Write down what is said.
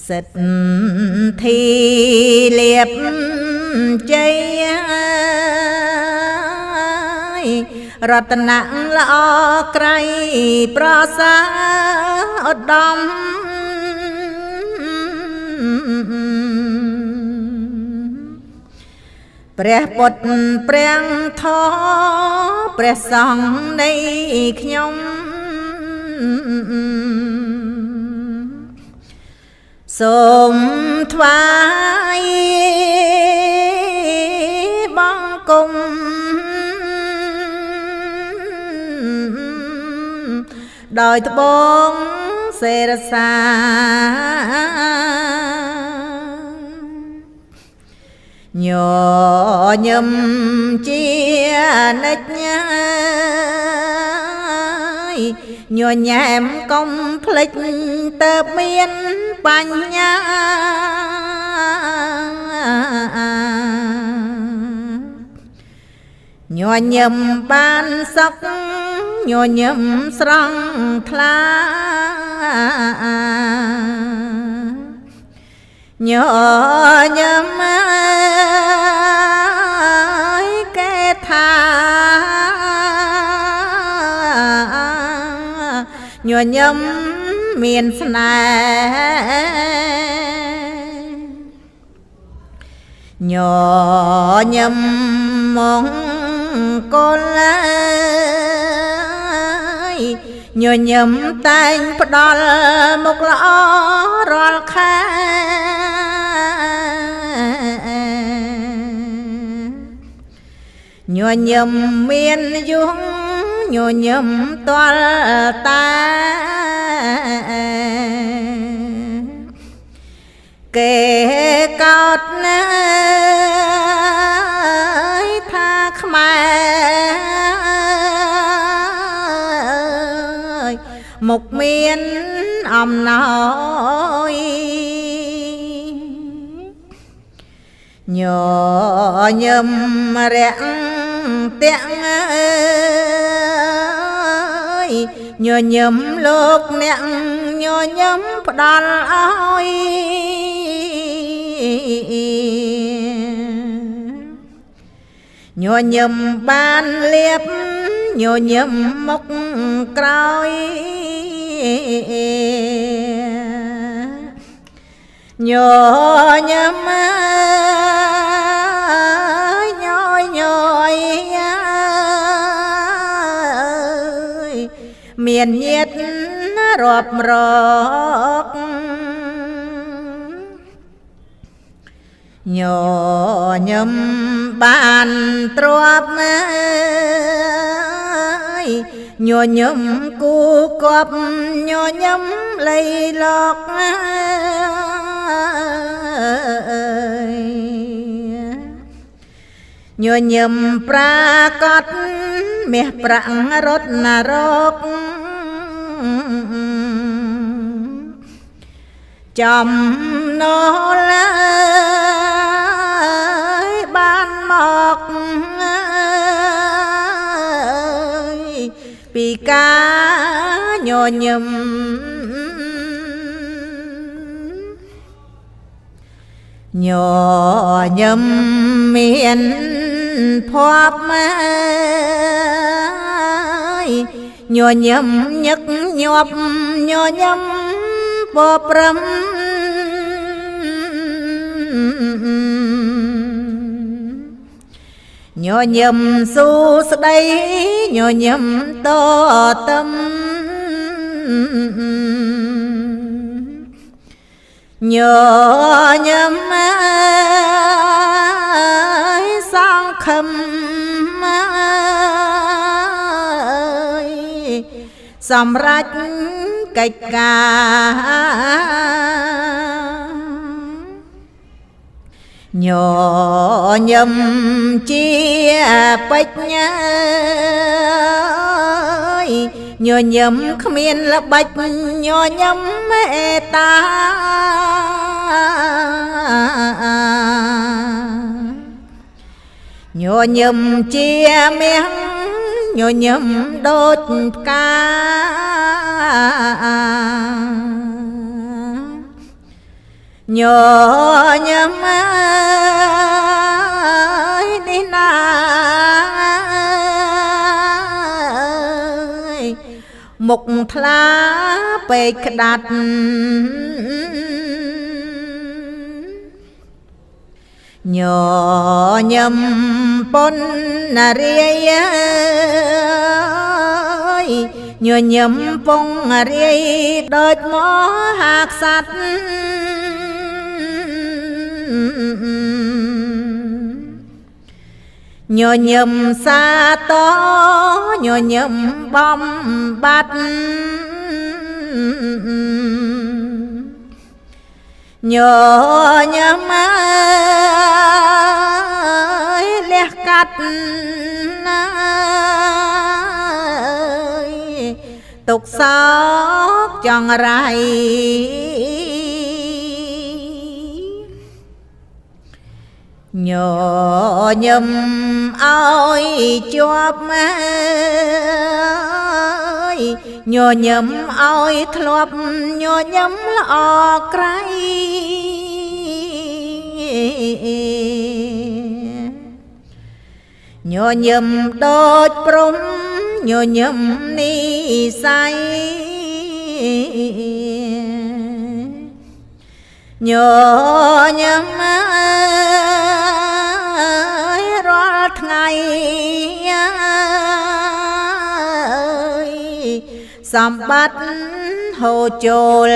សិទ្ធិលៀបជ័យរតនៈល្អក្រៃប្រសើរឧត្តមព្រះពុទ្ធព្រះធម៌ព្រះសង្ឃនៃខ្ញុំសូមថ្វាយបង្គំដោយត្បូងសេរសាញញឹមជានិច្ចញញែមកុំភ្លេចទៅមានបញ្ញាញញឹមបានសុខញញឹមស្រង់ថ្លាញញឹមកែថាញញឹមមានស្នេហ៍ញញឹមមង្គលញញឹមតែងផ្ដល់មុខល្អរាល់ខែញញឹមមានយុងញញឹមតលតាគេកោតណាយថាខ្មែរមុខមានអំណោយញញឹមរាក់ទាំងញញឹមលោកអ្នកញញឹមផ្ដល់ឲ្យញញឹមបានលៀបញញឹមមុខក្រោយញញឹមមានញាតរាប់រកញញឹមបានទ្របញញឹមគូគប់ញញឹមលៃលោកញញឹមប្រាកដមាសប្រាក់រត់នរកចំណលបានមកពីការញញឹមញញឹមមានភ័ព្វញញឹមញឹកញាប់ញញឹមបប្រឹមញញឹមសួស្ដីញញឹមតតឹមញញឹមសង្ឃឹមសម្រេចកិច្ចការញញឹមជាបញ្ញាញញឹមគ្មានល្បិចញញឹមមេត្តាញញឹមជាមាសញញឹមដូចផ្កា ញញឹមអើយនេះណាមុខថ្លាពេកក្តាត់ញញឹមប៉ុនណារាយញញឹមពងរាយដូចមហាក្សត្រញញឹមសាតញញឹមបំបាត់ញញឹមអើយលះកាត់ណាទុកសោកចង្រៃញញឹមឲ្យជាប់ញញឹមឲ្យធ្លាប់ញញឹមល្អក្រៃញញឹមដូចព្រំញញឹមនិស័យញញឹមរាល់ថ្ងៃសម្បត្តិហូរចូល